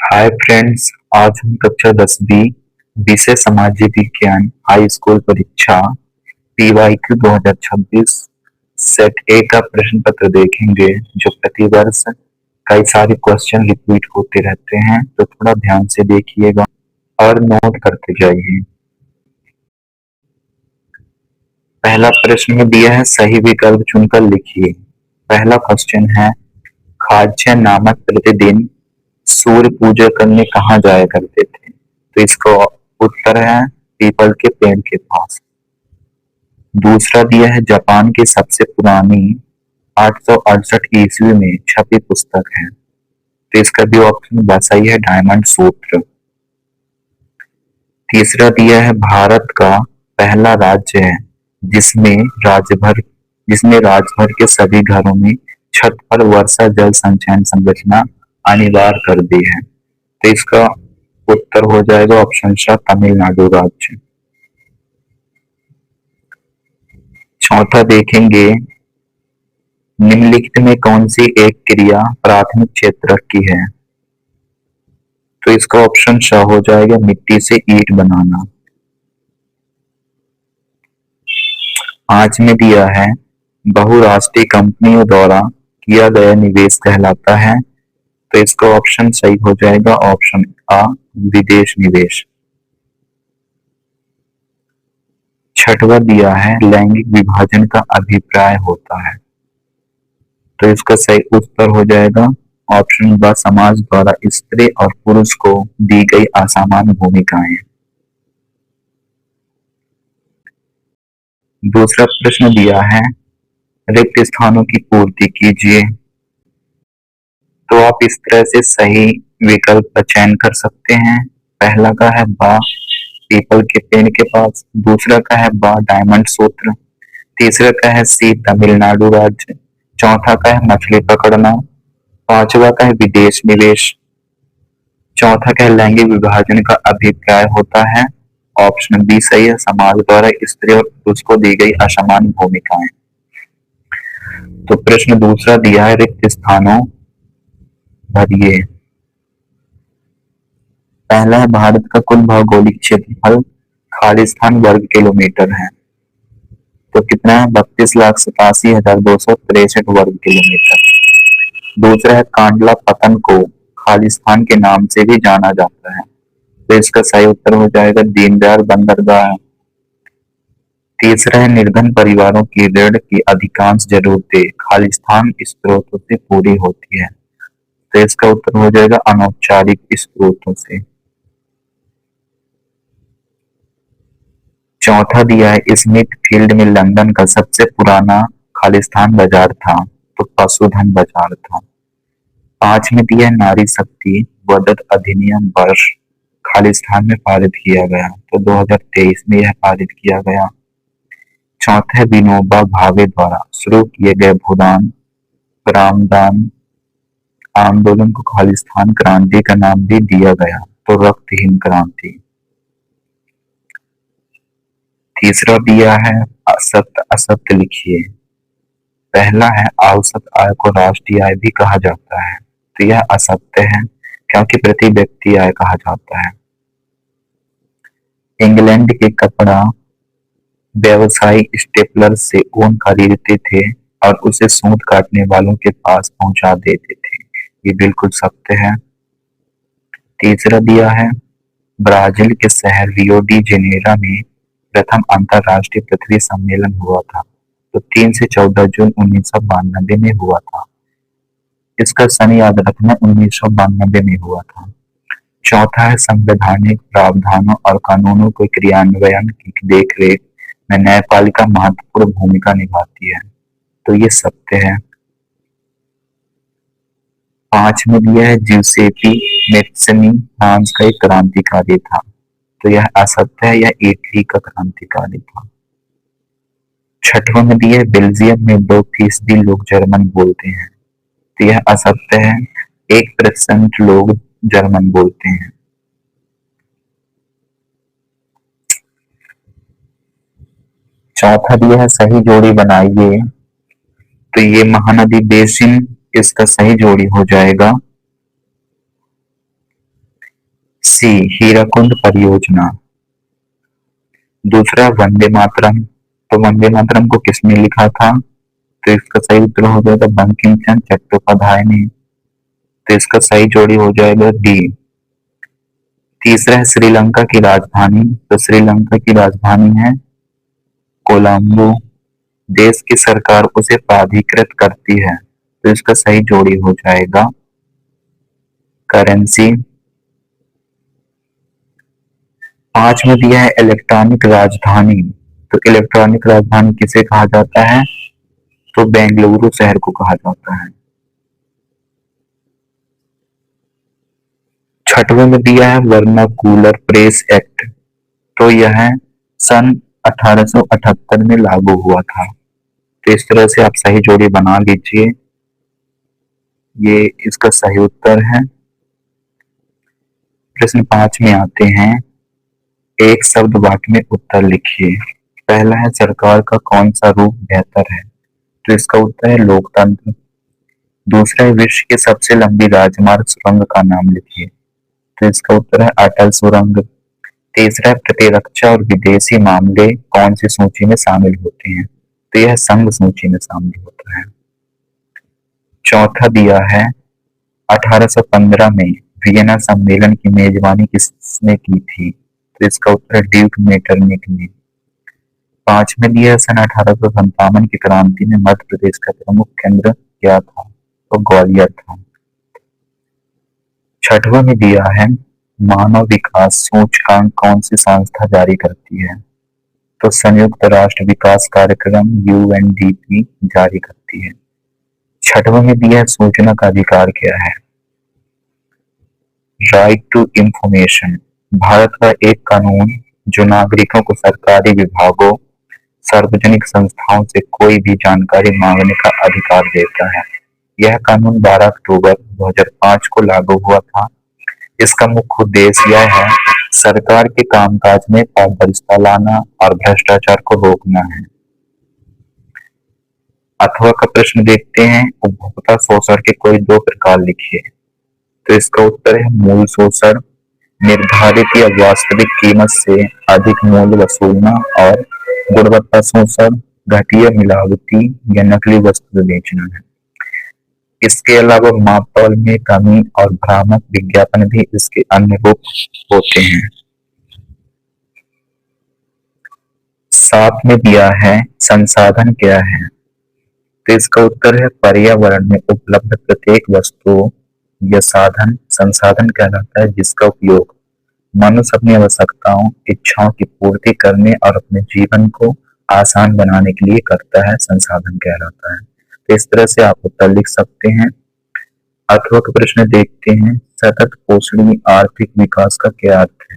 Hi friends. आज हम कक्षा 10वीं विषय सामाजिक विज्ञान हाई स्कूल परीक्षा पीवाईक्यू 2026 सेट ए का प्रश्न पत्र देखेंगे जो प्रतिवर्ष कई सारे क्वेश्चन रिपीट होते रहते हैं, तो थोड़ा ध्यान से देखिएगा और नोट करते जाइए। पहला प्रश्न में दिया है, सही विकल्प चुनकर लिखिए। पहला क्वेश्चन है, खाज्य नामक प्रतिदिन सूर्य पूजा करने कहाँ जाया करते थे? तो इसका उत्तर है पीपल के पेड़ के पास। दूसरा दिया है, जापान की सबसे पुरानी 868 ईस्वी में छपी पुस्तक है, तो इसका भी ऑप्शन बस सही है, डायमंड सूत्र। तीसरा दिया है, भारत का पहला राज्य है जिसमें जिसने राज्यभर के सभी घरों में छत पर वर्षा जल संचयन संरचना अनिवार्य कर दी है, तो इसका उत्तर हो जाएगा ऑप्शन सा, तमिलनाडु राज्य। चौथा देखेंगे, निम्नलिखित में कौन सी एक क्रिया प्राथमिक क्षेत्र की है? तो इसका ऑप्शन सा हो जाएगा, मिट्टी से ईंट बनाना। पांच में दिया है, बहुराष्ट्रीय कंपनियों द्वारा किया गया निवेश कहलाता है, तो इसका ऑप्शन सही हो जाएगा ऑप्शन आ, विदेश निवेश। छठवा दिया है, लैंगिक विभाजन का अभिप्राय होता है, तो इसका सही उत्तर हो जाएगा ऑप्शन ब, समाज द्वारा स्त्री और पुरुष को दी गई असमान भूमिकाएं। दूसरा प्रश्न दिया है, रिक्त स्थानों की पूर्ति कीजिए। तो आप इस तरह से सही विकल्प का चयन कर सकते हैं। पहला का है बा, पीपल के पेड़ के पास। दूसरा का है बा, डायमंड सूत्र। तीसरा का है सी, तमिलनाडु राज्य। चौथा का है मछली पकड़ना। पांचवा का है विदेश निवेश। चौथा का है लैंगिक विभाजन का अभिप्राय होता है, ऑप्शन बी सही है, समाज द्वारा स्त्री और पुरुष को दी गई असमान भूमिकाएं। तो प्रश्न दूसरा दिया है, रिक्त स्थानों भरिए। पहला है, भारत का कुल भौगोलिक क्षेत्रफल खालिस्तान वर्ग किलोमीटर है, तो कितना है, 32,87,263 वर्ग किलोमीटर। दूसरा है, कांडला पतन को खालिस्तान के नाम से भी जाना जाता है, तो इसका सही उत्तर हो जाएगा दीनदयाल बंदरगाह। तीसरा है, निर्धन परिवारों की ऋण की अधिकांश जरूरतें खालिस्तान स्रोतों से पूरी होती है, तो इसका उत्तर हो जाएगा अनौपचारिक स्रोतों से। चौथा दिया है, स्मिथ फील्ड में लंदन का सबसे पुराना खालिस्तान बाजार था, तो पशुधन बाजार था। पांच में दिया है, नारी शक्ति वदत अधिनियम वर्ष खालिस्तान में पारित किया गया, तो 2023 में यह पारित किया गया। चौथा है, विनोबा भावे द्वारा शुरू किए गए भूदान ग्रामदान आंदोलन को खालिस्तान क्रांति का नाम भी दिया गया, तो रक्तहीन क्रांति। तीसरा दिया है, असत्य असत्य लिखिए। पहला है, औसत आय को राष्ट्रीय आय भी कहा जाता है, तो यह असत्य है क्योंकि प्रति व्यक्ति आय कहा जाता है। इंग्लैंड के कपड़ा व्यवसायी स्टेपलर से ऊन खरीदते थे और उसे सूत काटने वालों के पास पहुंचा देते थे, ये बिल्कुल सत्य है। तीसरा दिया है, ब्राजील के शहर रियो डी जेनेरो में प्रथम अंतरराष्ट्रीय पृथ्वी सम्मेलन हुआ था, तो 3 से 14 जून 1992 में हुआ था। इसका सन याद रखना, 1992 में हुआ था। चौथा है, संवैधानिक प्रावधानों और कानूनों के क्रियान्वयन की देखरेख में न्यायपालिका महत्वपूर्ण भूमिका निभाती है, तो ये सत्य है। पांच में दिया है, ज्यूसेपी मेत्सनी फ्रांस का एक क्रांतिकारी था, तो यह असत्य है, यह इटली का क्रांतिकारी था। छठवां में दिया है, बेल्जियम में 2% लोग जर्मन बोलते हैं, तो यह असत्य है, 1% लोग जर्मन बोलते हैं। चौथा दिया है, सही जोड़ी बनाइए, तो ये महानदी बेसिन इसका सही जोड़ी हो जाएगा। सी हीराकुंड परियोजना। दूसरा वंदे मातरम। तो वंदे मातरम को किसने लिखा था? तो इसका सही उत्तर हो जाएगा बंकिम चंद्र चट्टोपाध्याय ने। तो इसका सही जोड़ी हो जाएगा डी। तीसरा है श्रीलंका की राजधानी। तो श्रीलंका की राजधानी है कोलंबो। देश की सरकार उसे प्राधिकृत करती है। तो इसका सही जोड़ी हो जाएगा करेंसी। पांच में दिया है इलेक्ट्रॉनिक राजधानी। तो इलेक्ट्रॉनिक राजधानी किसे कहा जाता है? तो बेंगलुरु शहर को कहा जाता है। छठवें में दिया है वर्नाकुलर प्रेस एक्ट। तो यह सन 1878 में लागू हुआ था। तो इस तरह से आप सही जोड़ी बना लीजिए। ये इसका सही उत्तर है। प्रश्न 5 में आते हैं। एक शब्द वाक्य में उत्तर लिखिए। पहला है सरकार का कौन सा रूप बेहतर है? तो इसका उत्तर है लोकतंत्र। दूसरा है विश्व की सबसे लंबी राजमार्ग सुरंग का नाम लिखिए। तो इसका उत्तर है अटल सुरंग। तीसरा है प्रतिरक्षा और विदेशी मामले कौन सी सूची में शामिल होते हैं? तो यह संघ सूची में शामिल होता है। चौथा दिया है 1815 में वियना सम्मेलन की मेजबानी किसने की थी? तो इसका उत्तर है ड्यूक मेटरनिक ने। पांच में दिया है सन 1857 की क्रांति में मध्य प्रदेश का प्रमुख केंद्र क्या था? तो ग्वालियर था। छठवा में दिया है मानव विकास सूचकांक कौन सी संस्था जारी करती है? तो संयुक्त राष्ट्र विकास कार्यक्रम यूएनडीपी जारी करती है। छठवा में दिया है सूचना का अधिकार क्या है? Right to information. भारत का एक कानून जो नागरिकों को सरकारी विभागों सार्वजनिक संस्थाओं से कोई भी जानकारी मांगने का अधिकार देता है। यह कानून 12 अक्टूबर 2005 को लागू हुआ था। इसका मुख्य उद्देश्य यह है सरकार के कामकाज में पारदर्शिता लाना और भ्रष्टाचार को रोकना है। अथवा का प्रश्न देखते हैं। उपभोक्ता शोषण के कोई दो प्रकार लिखिए। तो इसका उत्तर है मूल शोषण, निर्धारित या वास्तविक कीमत से अधिक मूल्य वसूलना, और गुणवत्ता शोषण, घटिया, मिलावटी या नकली वस्तु बेचना है। इसके अलावा मापतौल में कमी और भ्रामक विज्ञापन भी इसके अन्य रूप होते हैं। साथ में दिया है संसाधन क्या है? तो इसका उत्तर है पर्यावरण में उपलब्ध प्रत्येक वस्तु या साधन संसाधन कहलाता है जिसका उपयोग मनुष्य अपनी आवश्यकताओं इच्छाओं की पूर्ति करने और अपने जीवन को आसान बनाने के लिए करता है, संसाधन कहलाता है। तो इस तरह से आप उत्तर लिख सकते हैं। अथवा का प्रश्न देखते हैं। सतत पोषणीय आर्थिक विकास का क्या अर्थ है?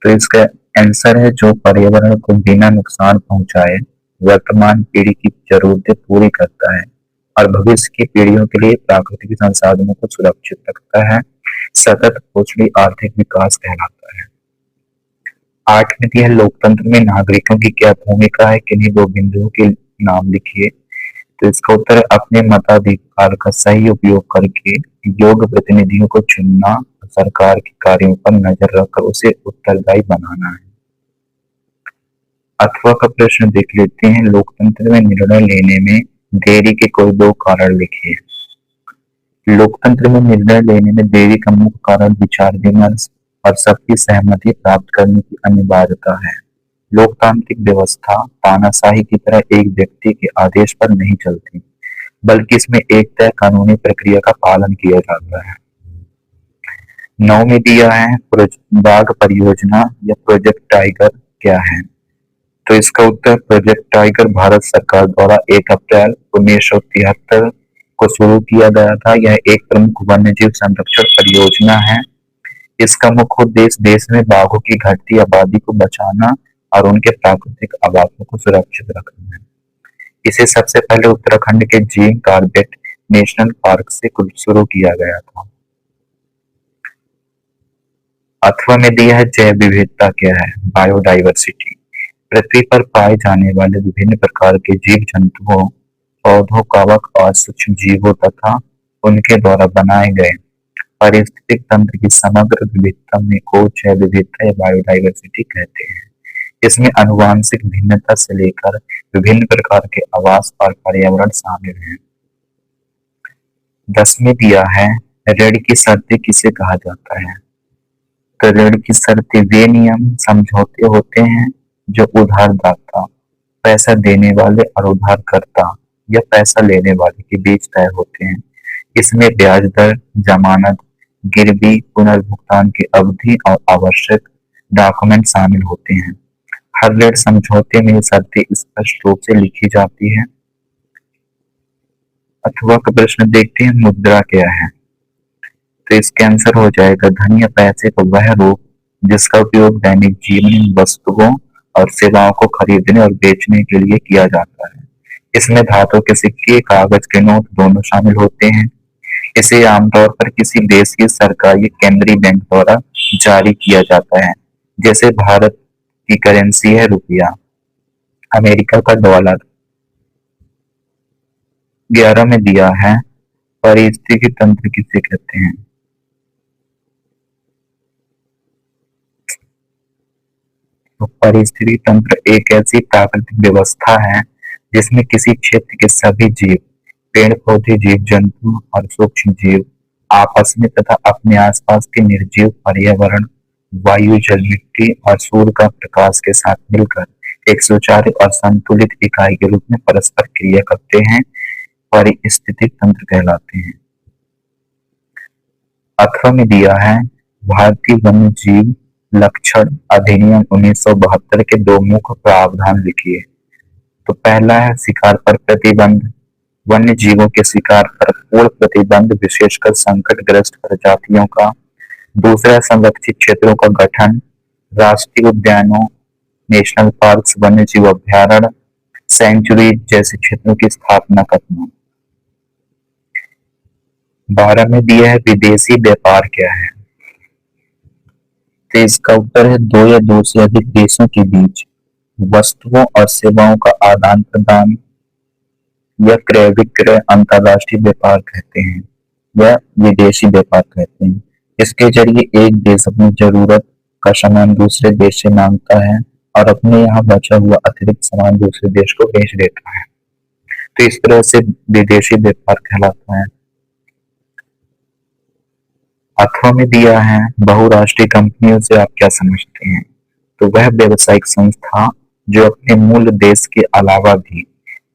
तो इसका आंसर है जो पर्यावरण को बिना नुकसान पहुंचाए वर्तमान पीढ़ी की जरूरतें पूरी करता है और भविष्य की पीढ़ियों के लिए प्राकृतिक संसाधनों को सुरक्षित रखता है, सतत पोषणीय आर्थिक विकास कहलाता है। 8 में दिया है लोकतंत्र में नागरिकों की क्या भूमिका है? किन्हीं दो बिंदुओं के नाम लिखिए। तो इसका उत्तर है अपने मताधिकार का सही उपयोग करके योग्य प्रतिनिधियों को चुनना, सरकार के कार्यों पर नजर रखकर उसे उत्तरदायी बनाना है। अथवा का प्रश्न देख लेते हैं। लोकतंत्र में निर्णय लेने में देरी के कोई दो कारण लिखिए। लोकतंत्र में निर्णय लेने में देरी का मुख्य कारण विचार विमर्श और सबकी सहमति प्राप्त करने की अनिवार्यता है। लोकतांत्रिक व्यवस्था तानाशाही की तरह एक व्यक्ति के आदेश पर नहीं चलती, बल्कि इसमें एक तय कानूनी प्रक्रिया का पालन किया जाता है। 9 में दिया है बाघ परियोजना या प्रोजेक्ट टाइगर क्या है? तो इसका उत्तर प्रोजेक्ट टाइगर भारत सरकार द्वारा 1 अप्रैल 1973 को शुरू किया गया था। यह एक प्रमुख वन्यजीव संरक्षण परियोजना है। इसका मुख्य उद्देश्य देश में बाघों की घटती आबादी को बचाना और उनके प्राकृतिक आवासों को सुरक्षित रखना है। इसे सबसे पहले उत्तराखंड के जिम कॉर्बेट नेशनल पार्क से शुरू किया गया था। अथवा में दिया है जैव विविधता क्या है? बायोडाइवर्सिटी पृथ्वी पर पाए जाने वाले विभिन्न प्रकार के जीव जंतुओं, पौधों, कवक और सूक्ष्म जीवों तथा उनके द्वारा बनाए गए पारिस्थितिक तंत्र की समग्र विविधता में को जैव विविधता या बायोडाइवर्सिटी कहते हैं। इसमें आनुवंशिक भिन्नता से लेकर विभिन्न प्रकार के आवास और पर्यावरण शामिल हैं। 10 दिया है ऋण की शर्तें किसे कहा जाता है। तो ऋण की शर्तें वे नियम समझौते होते हैं जो उधारदाता, पैसा देने वाले और उधारकर्ता या पैसा लेने वाले के बीच तय होते हैं। इसमें ब्याज दर, जमानत, गिरवी, पुनर्भुगतान की अवधि और आवश्यक डॉक्यूमेंट शामिल होते हैं। हर ऋण समझौते में ये शर्तें स्पष्ट रूप से लिखी जाती है। अथवा का प्रश्न देखते हैं, मुद्रा क्या है। तो इसका आंसर हो जाएगा धन या पैसे का वह रूप जिसका उपयोग दैनिक जीवन में वस्तुओं और सेवाओं को खरीदने और बेचने के लिए किया जाता है। इसमें धातु के सिक्के, कागज के नोट दोनों शामिल होते हैं। इसे आमतौर पर किसी देश की सरकार या केंद्रीय बैंक द्वारा जारी किया जाता है। जैसे भारत की करेंसी है रुपया, अमेरिका का डॉलर। 11 में दिया है पारिस्थितिकी तंत्र किसे कहते हैं। तो पारिस्थितिकी तंत्र एक ऐसी प्राकृतिक व्यवस्था है जिसमें किसी क्षेत्र के सभी जीव, पेड़ पौधे, जीव जंतु और सूक्ष्म जीव आपस में तथा अपने आसपास के निर्जीव पर्यावरण, वायु, जल, मिट्टी और सूर्य का प्रकाश के साथ मिलकर एक सुचारू और संतुलित इकाई के रूप में परस्पर क्रिया करते हैं, पारिस्थितिकी तंत्र कहलाते हैं। 18 में दिया है भारतीय वन्य जीव लक्षण अधिनियम 1972 के दो मुख्य प्रावधान लिखिए। तो पहला है शिकार पर प्रतिबंध, वन्य जीवों के शिकार पर पूर्ण प्रतिबंध विशेषकर संकटग्रस्त प्रजातियों का। दूसरा संरक्षित क्षेत्रों का गठन, राष्ट्रीय उद्यानों, नेशनल पार्क्स, वन्य जीव अभ्यारण्य, सेंचुरी जैसे क्षेत्रों की स्थापना करना। 12 में दिया है विदेशी व्यापार क्या है। तो इसका उत्तर है दो या दो से अधिक देशों के बीच वस्तुओं और सेवाओं का आदान प्रदान या क्रय विक्रय अंतरराष्ट्रीय व्यापार कहते हैं या विदेशी व्यापार कहते हैं। इसके जरिए एक देश अपनी जरूरत का सामान दूसरे देश से मांगता है और अपने यहाँ बचा हुआ अतिरिक्त सामान दूसरे देश को बेच देता है। तो इस तरह से विदेशी व्यापार कहलाता है। 18 में दिया है बहुराष्ट्रीय कंपनियों से आप क्या समझते हैं। तो वह व्यावसायिक संस्था जो अपने मूल देश के अलावा भी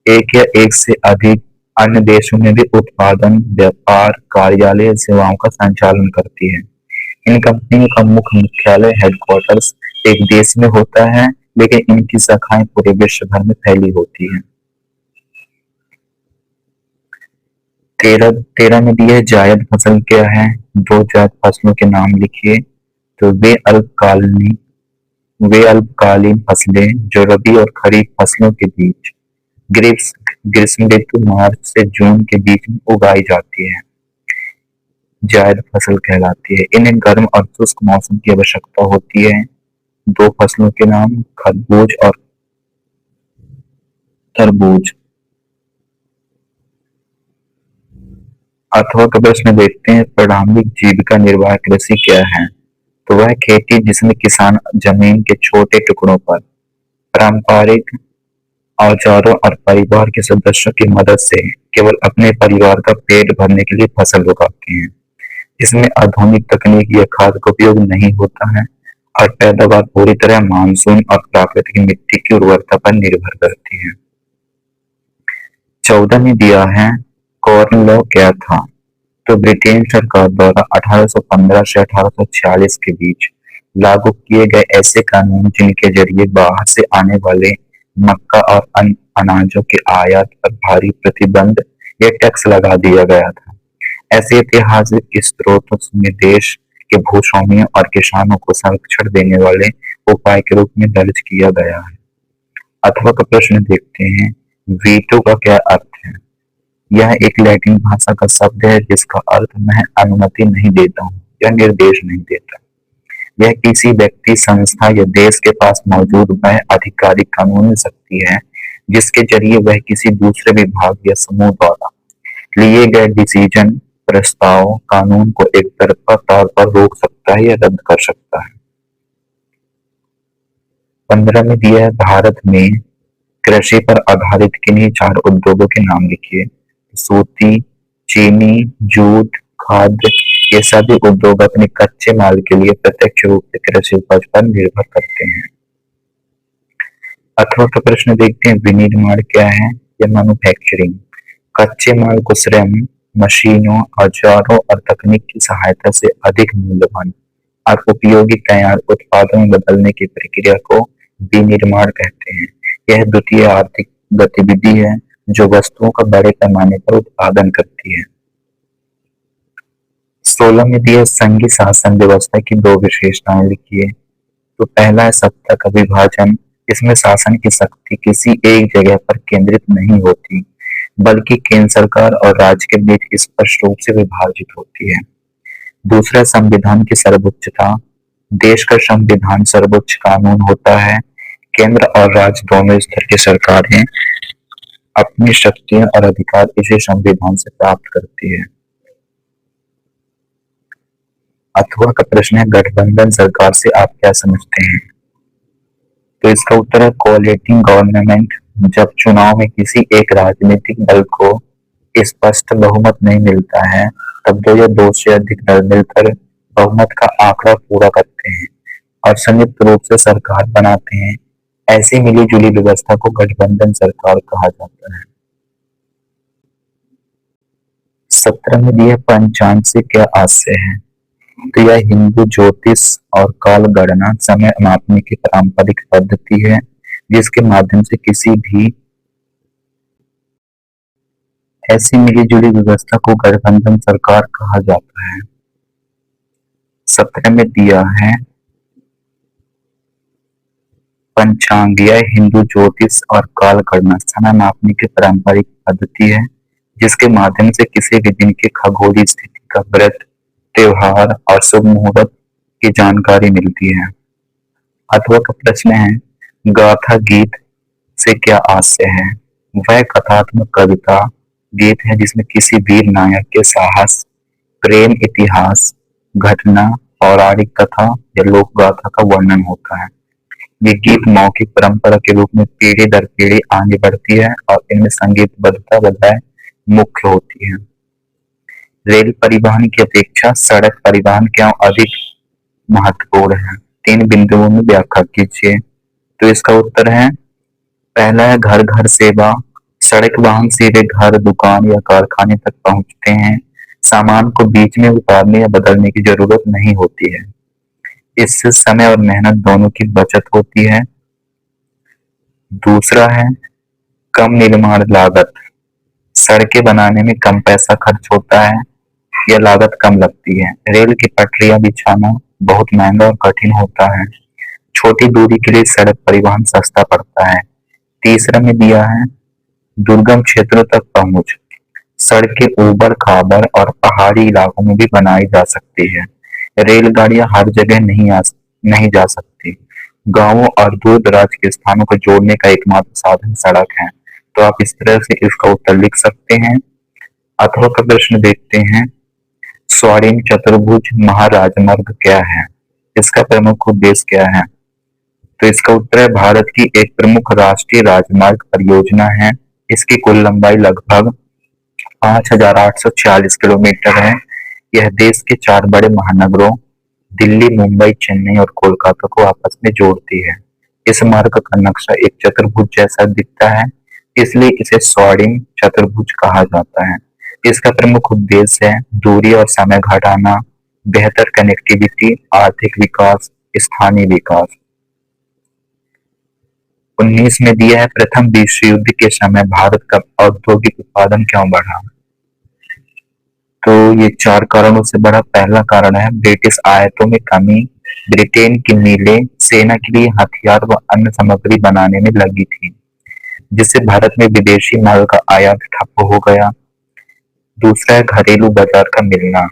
एक या एक से अधिक अन्य देशों में भी उत्पादन, व्यापार, कार्यालय, सेवाओं का संचालन करती है। इन कंपनियों का मुख्य मुख्यालय हेडक्वार्टर्स एक देश में होता है, लेकिन इनकी शाखाएं पूरे विश्व भर में फैली होती है। 13 में दिया है जायद फसल क्या है। दो जायद फसलों के नाम लिखिए। तो वे अल्पकालीन फसलें जो रबी और खरीफ फसलों के बीच ग्रीष्म ऋतु मार्च से जून के बीच में उगाई जाती है, जायद फसल कहलाती है। इन्हें गर्म और शुष्क मौसम की आवश्यकता होती है। दो फसलों के नाम खरबूज और तरबूज। अथवा का प्रश्न देखते हैं प्रारंभिक जीविका निर्वाह कृषि क्या है। तो वह खेती जिसमें किसान जमीन के छोटे टुकड़ों पर पारंपरिक औजारों और परिवार के सदस्यों की मदद से केवल अपने परिवार का पेट भरने के लिए फसल उगाते हैं। इसमें आधुनिक तकनीक या खाद का उपयोग नहीं होता है और पैदावार पूरी तरह मानसून और प्राकृतिक मिट्टी की उर्वरता पर निर्भर करती है। 14 में दिया है कॉर्न लॉ क्या था। तो ब्रिटेन सरकार द्वारा 1815 से 1846 के बीच लागू किए गए ऐसे कानून जिनके जरिए बाहर से आने वाले मक्का और अन्य अनाजों के आयात पर भारी प्रतिबंध या टैक्स लगा दिया गया था। ऐसे ऐतिहासिक स्रोतों में देश के भूस्वामियों और किसानों को संरक्षण देने वाले उपाय के रूप में दर्ज किया गया है। अथवा का प्रश्न देखते हैं वीटो का क्या अर्थ है। यह एक लैटिन भाषा का शब्द है जिसका अर्थ मैं अनुमति नहीं देता हूँ या निर्देश नहीं देता। यह किसी व्यक्ति, संस्था या देश के पास मौजूद वह आधिकारिक कानूनी शक्ति है जिसके जरिए वह किसी दूसरे विभाग या समूह द्वारा लिए गए डिसीजन प्रस्ताव कानून को एक तरफा तौर पर रोक सकता है या रद्द कर सकता है। 15 में दिया है भारत में कृषि पर आधारित किन्हीं 4 उद्योगों के नाम लिखिए। सूती, चीनी, जूट, खाद्य, ये सभी उद्योग अपने कच्चे माल के लिए प्रत्यक्ष रूप से कृषि उपज पर निर्भर करते हैं। अथवा का प्रश्न देखते हैं, विनिर्माण क्या है या मैन्युफैक्चरिंग। कच्चे माल को श्रम, मशीनों, औजारों और तकनीक की सहायता से अधिक मूल्यवान और उपयोगी तैयार उत्पादों में बदलने की प्रक्रिया को विनिर्माण कहते हैं। यह द्वितीय आर्थिक गतिविधि है जो वस्तुओं का बड़े पैमाने पर उत्पादन करती है। 16 में दिए संघीय शासन व्यवस्था की 2 विशेषताएं लिखिए। तो पहला है सत्ता का विभाजन। इसमें शासन की शक्ति किसी एक जगह पर केंद्रित नहीं होती, बल्कि केंद्र सरकार और राज्य के बीच स्पष्ट रूप से विभाजित होती है। दूसरा, संविधान की सर्वोच्चता। देश का संविधान सर्वोच्च कानून होता है। केंद्र और राज्य दोनों स्तर की सरकारें अपनी शक्तियां और अधिकार इसी संविधान से प्राप्त करती है। अथवा का प्रश्न है, गठबंधन सरकार से आप क्या समझते हैं। तो इसका उत्तर है कोलिटिंग गवर्नमेंट। जब चुनाव में किसी एक राजनीतिक दल को स्पष्ट बहुमत नहीं मिलता है, तब 2 या 2 से अधिक दल मिलकर बहुमत का आंकड़ा पूरा करते हैं और संयुक्त रूप से सरकार बनाते हैं। ऐसी मिली-जुली व्यवस्था को गठबंधन सरकार कहा जाता है। 17 में दिया पंचांग से क्या आशय है। तो यह हिंदू ज्योतिष और काल गणना समय मापने की पारंपरिक पद्धति है, जिसके माध्यम से किसी भी ऐसी मिली-जुली व्यवस्था को गठबंधन सरकार कहा जाता है। 17 में दिया है पंचांग, यह हिंदू ज्योतिष और काल गणना समय मापने की पारंपरिक पद्धति है, जिसके माध्यम से किसी भी दिन की खगोलीय स्थिति का, व्रत, त्योहार और शुभ मुहूर्त की जानकारी मिलती है। अथवा का प्रश्न है, गाथा गीत से क्या आशय है। वह कथात्मक कविता गीत है जिसमें किसी वीर नायक के साहस, प्रेम, इतिहास, घटना, पौराणिक कथा या लोक गाथा का वर्णन होता है। ये गीत मौखिक परंपरा के रूप में पीढ़ी दर पीढ़ी आगे बढ़ती है और इनमें संगीतबद्धता बजाय मुख्य होती है। रेल परिवहन की अपेक्षा सड़क परिवहन क्यों अधिक महत्वपूर्ण है। 3 बिंदुओं में व्याख्या कीजिए। तो इसका उत्तर है, पहला है घर घर सेवा। सड़क वाहन सीधे घर, दुकान या कारखाने तक पहुंचते हैं। सामान को बीच में उतारने या बदलने की जरूरत नहीं होती है। इससे समय और मेहनत दोनों की बचत होती है। दूसरा है कम निर्माण लागत। सड़कें बनाने में कम पैसा खर्च होता है या लागत कम लगती है। रेल की पटरियां बिछाना बहुत महंगा और कठिन होता है। छोटी दूरी के लिए सड़क परिवहन सस्ता पड़ता है। तीसरा में दिया है दुर्गम क्षेत्रों तक पहुंच। सड़कें ऊबड़ खाबड़ और पहाड़ी इलाकों में भी बनाई जा सकती है। रेलगाड़ियां हर जगह नहीं जा सकती। गांवों और दूर दराज के स्थानों को जोड़ने का एकमात्र साधन सड़क है। तो आप इस तरह से इसका उत्तर लिख सकते हैं। अथवा का प्रश्न देखते हैं, स्वर्णिम चतुर्भुज महाराजमार्ग क्या है। इसका प्रमुख उद्देश्य क्या है। तो इसका उत्तर है, भारत की एक प्रमुख राष्ट्रीय राजमार्ग परियोजना है। इसकी कुल लंबाई लगभग 5,846 किलोमीटर है। यह देश के 4 बड़े महानगरों दिल्ली, मुंबई, चेन्नई और कोलकाता को आपस में जोड़ती है। इस मार्ग का नक्शा एक चतुर्भुज जैसा दिखता है, इसलिए इसे स्वर्णिम चतुर्भुज कहा जाता है। इसका प्रमुख उद्देश्य है दूरी और समय घटाना, बेहतर कनेक्टिविटी, आर्थिक विकास, स्थानीय विकास। 19 में दिया है प्रथम विश्व युद्ध के समय भारत का औद्योगिक उत्पादन क्यों बढ़ा। तो ये 4 कारणों से बढ़ा। पहला कारण है ब्रिटिश आयातों में कमी। ब्रिटेन की मिलें सेना के लिए हथियार व अन्य सामग्री बनाने में लगी थी, जिससे भारत में विदेशी माल का आयात ठप हो गया। दूसरा है घरेलू बाजार का मिलना।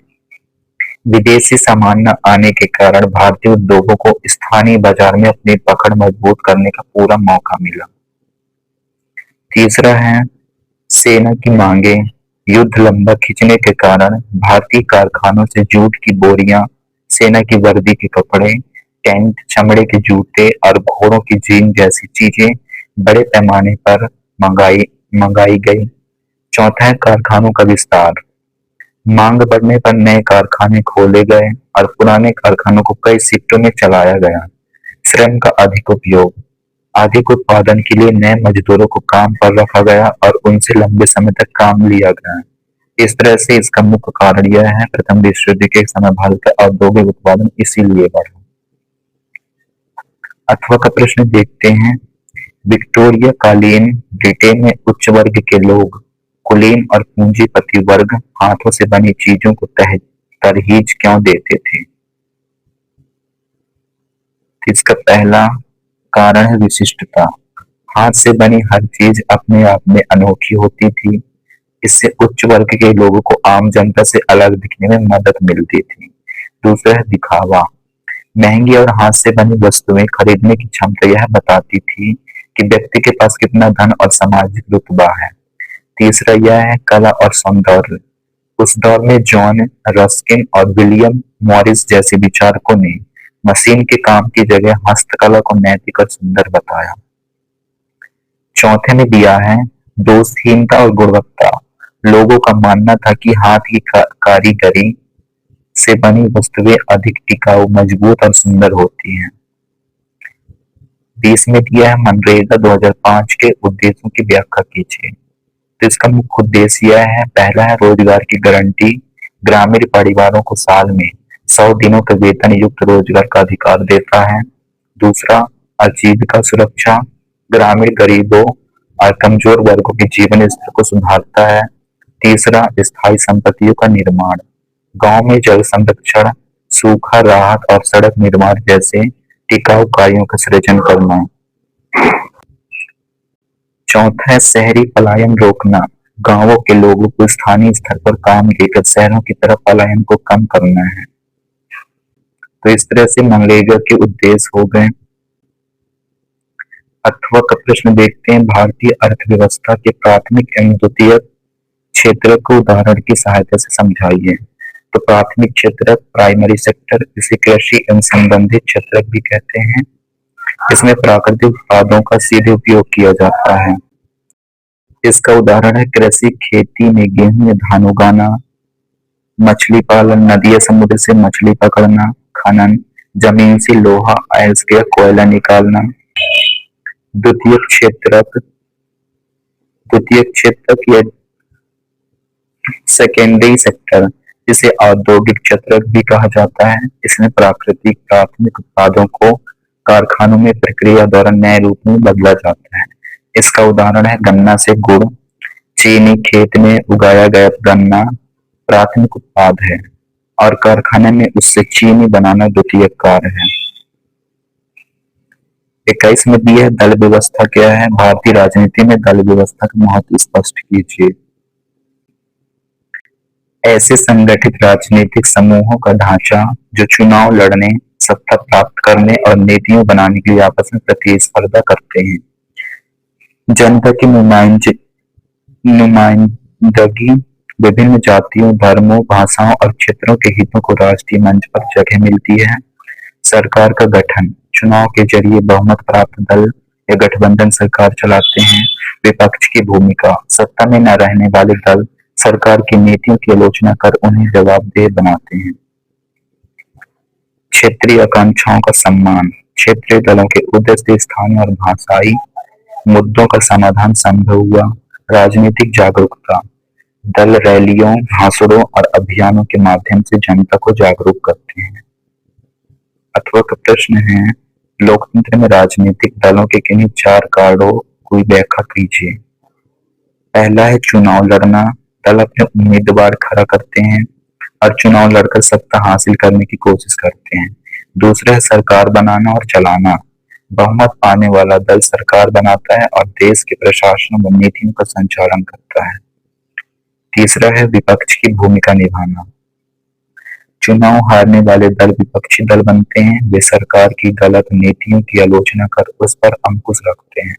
विदेशी सामान न आने के कारण भारतीय उद्योगों को स्थानीय बाजार में अपनी पकड़ मजबूत करने का पूरा मौका मिला। तीसरा है सेना की मांगे। युद्ध लंबा खिंचने के कारण भारतीय कारखानों से जूट की बोरियां, सेना की वर्दी के कपड़े, टेंट, चमड़े के जूते और घोड़ों की जीन जैसी चीजें बड़े पैमाने पर मंगाई मंगाई गई। चौथा है कारखानों का विस्तार। मांग बढ़ने पर नए कारखाने खोले गए और पुराने कारखानों को कई शिफ्टों में चलाया गया। श्रम का अधिक उपयोग। अधिक उत्पादन के लिए नए मजदूरों को काम पर रखा गया और उनसे लंबे समय तक काम लिया गया। इस तरह से इसका मुख्य कारण यह है, प्रथम विश्व युद्ध के समय भारत का औद्योगिक उत्पादन इसीलिए बढ़ा। अथवा का प्रश्न देखते हैं। विक्टोरिया कालीन ब्रिटेन में उच्च वर्ग के लोग, कुलीन और पूंजीपति वर्ग हाथों से बनी चीजों को तरहीज क्यों देते थे? इसका पहला कारण है विशिष्टता। हाथ से बनी हर चीज अपने आप में अनोखी होती थी। इससे उच्च वर्ग के लोगों को आम जनता से अलग दिखने में मदद मिलती थी। दूसरा है दिखावा। महंगी और हाथ से बनी वस्तुएं खरीदने की क्षमता यह बताती थी कि व्यक्ति के पास कितना धन और सामाजिक रुतबा है। तीसरा यह है कला और सौंदर्य। उस दौर में जॉन रस्किन और विलियम मॉरिस जैसे विचारकों ने मशीन के काम की जगह हस्तकला को नैतिक और सुंदर बताया। चौथे में दिया है दोषहीनता और गुणवत्ता। लोगों का मानना था कि हाथ की कारीगरी से बनी वस्तुएं अधिक टिकाऊ, मजबूत और सुंदर होती हैं। 20 में दिया है मनरेगा 2005 के उद्देश्यों की व्याख्या कीजिए। तो इसका मुख्य उद्देश्य यह है, पहला है रोजगार की गारंटी। ग्रामीण परिवारों को साल में 100 दिनों के वेतन युक्त रोजगार का अधिकार देता है। दूसरा, आजीविका सुरक्षा। ग्रामीण गरीबों और कमजोर वर्गों के जीवन स्तर को सुधारता है। तीसरा, स्थायी संपत्तियों का निर्माण। गांव में जल संरक्षण, सूखा राहत और सड़क निर्माण जैसे टिकाऊ कार्यों का सृजन करना। चौथा है शहरी पलायन रोकना। गांवों के लोगों को स्थानीय स्तर पर काम देकर शहरों की तरफ पलायन को कम करना है। तो इस तरह से मनरेगा के उद्देश्य हो गए। अथवा का प्रश्न देखते हैं। भारतीय अर्थव्यवस्था के प्राथमिक एवं द्वितीयक क्षेत्र को उदाहरण की सहायता से समझाइए। तो प्राथमिक क्षेत्र, प्राइमरी सेक्टर, इसे कृषि एवं संबंधित क्षेत्र भी कहते हैं। इसमें प्राकृतिक उत्पादों का सीधे उपयोग किया जाता है। इसका उदाहरण है कृषि, खेती में गेहूं या धान उगाना, मछली पालन, नदी या समुद्र से मछली पकड़ना, खनन, जमीन से लोहा, अयस्क या कोयला निकालना। द्वितीयक क्षेत्रक या सेकेंडरी सेक्टर, जिसे औद्योगिक क्षेत्रक भी कहा जाता है। इसमें प्राकृतिक प्राथमिक उत्पादों को कारखानों में प्रक्रिया द्वारा नए रूप में बदला जाता है। इसका उदाहरण है गन्ना से गुड़, चीनी। खेत में उगाया गया गन्ना प्राथमिक उत्पाद है और कारखाने में उससे चीनी बनाना द्वितीयक कार्य है। 21 में दी है दल व्यवस्था क्या है। भारतीय राजनीति में दल व्यवस्था का महत्व स्पष्ट कीजिए। ऐसे संगठित राजनीतिक समूहों का ढांचा जो चुनाव लड़ने, सत्ता प्राप्त करने और नीतियों बनाने के लिए आपस में प्रतिस्पर्धा करते हैं। जनता की नुमाइंदगी, विभिन्न जातियों, धर्मों, भाषाओं और क्षेत्रों के हितों को राष्ट्रीय मंच पर जगह मिलती है। सरकार का गठन, चुनाव के जरिए बहुमत प्राप्त दल या गठबंधन सरकार चलाते हैं। विपक्ष की भूमिका, सत्ता में न रहने वाले दल सरकार की नीतियों की आलोचना कर उन्हें जवाबदेह बनाते हैं। क्षेत्रीय आकांक्षाओं का सम्मान, क्षेत्रीय दलों के उद्देश्य स्थानीय और भाषाई मुद्दों का समाधान संभव हुआ। राजनीतिक जागरूकता, दल रैलियों, भाषणों और अभियानों के माध्यम से जनता को जागरूक करते हैं। अथवा का प्रश्न है, लोकतंत्र में राजनीतिक दलों के किन्हीं 4 कार्यों की व्याख्या कीजिए। पहला है चुनाव लड़ना। दल अपने उम्मीदवार खड़ा करते हैं और चुनाव लड़कर सत्ता हासिल करने की कोशिश करते हैं। दूसरा है सरकार बनाना और चलाना। बहुमत पाने वाला दल सरकार बनाता है और देश के प्रशासन व नीतियों का संचालन करता है। तीसरा है विपक्ष की भूमिका निभाना। चुनाव हारने वाले दल विपक्षी दल बनते हैं। वे सरकार की गलत नीतियों की आलोचना कर उस पर अंकुश रखते हैं।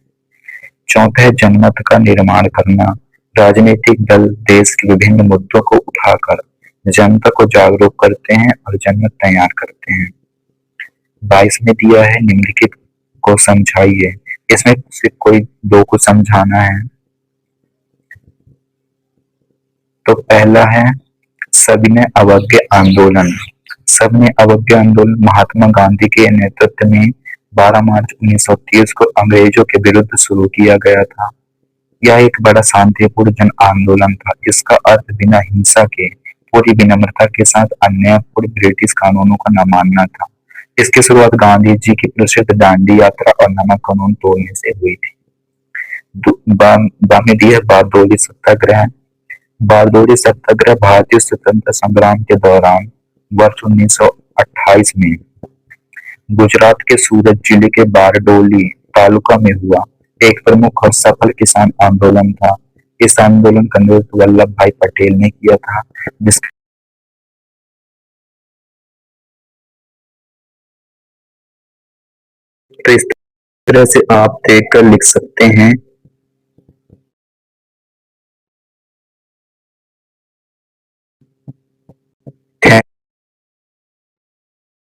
चौथा है जनमत का निर्माण करना। राजनीतिक दल देश के विभिन्न मुद्दों को उठाकर जनता को जागरूक करते हैं और जनमत तैयार करते हैं। 22 में दिया है निम्नलिखित को समझाइए। इसमें सिर्फ कोई दो को समझाना है। तो पहला है सविनय अवज्ञा आंदोलन। सविनय अवज्ञा आंदोलन महात्मा गांधी के नेतृत्व में 12 मार्च 1930 को अंग्रेजों के विरुद्ध शुरू किया गया था। यह एक बड़ा शांतिपूर्ण जन आंदोलन था। इसका अर्थ बिना हिंसा के पूरी विनम्रता के साथ अन्यायपूर्ण ब्रिटिश कानूनों का न मानना था। इसकी शुरुआत गांधी जी की प्रसिद्ध दांडी यात्रा और नमक कानून तोड़ने से हुई थी। बामेदी है बारडोली सत्याग्रह। बारडोली सत्याग्रह भारतीय स्वतंत्रता संग्राम के दौरान वर्ष 1928 में गुजरात के सूरत जिले के बारडोली तालुका में हुआ एक प्रमुख और सफल किसान आंदोलन था। इस आंदोलन का नेतृत्व वल्लभ भाई पटेल ने किया था, जिसका तो इस तरह से आप देखकर लिख सकते हैं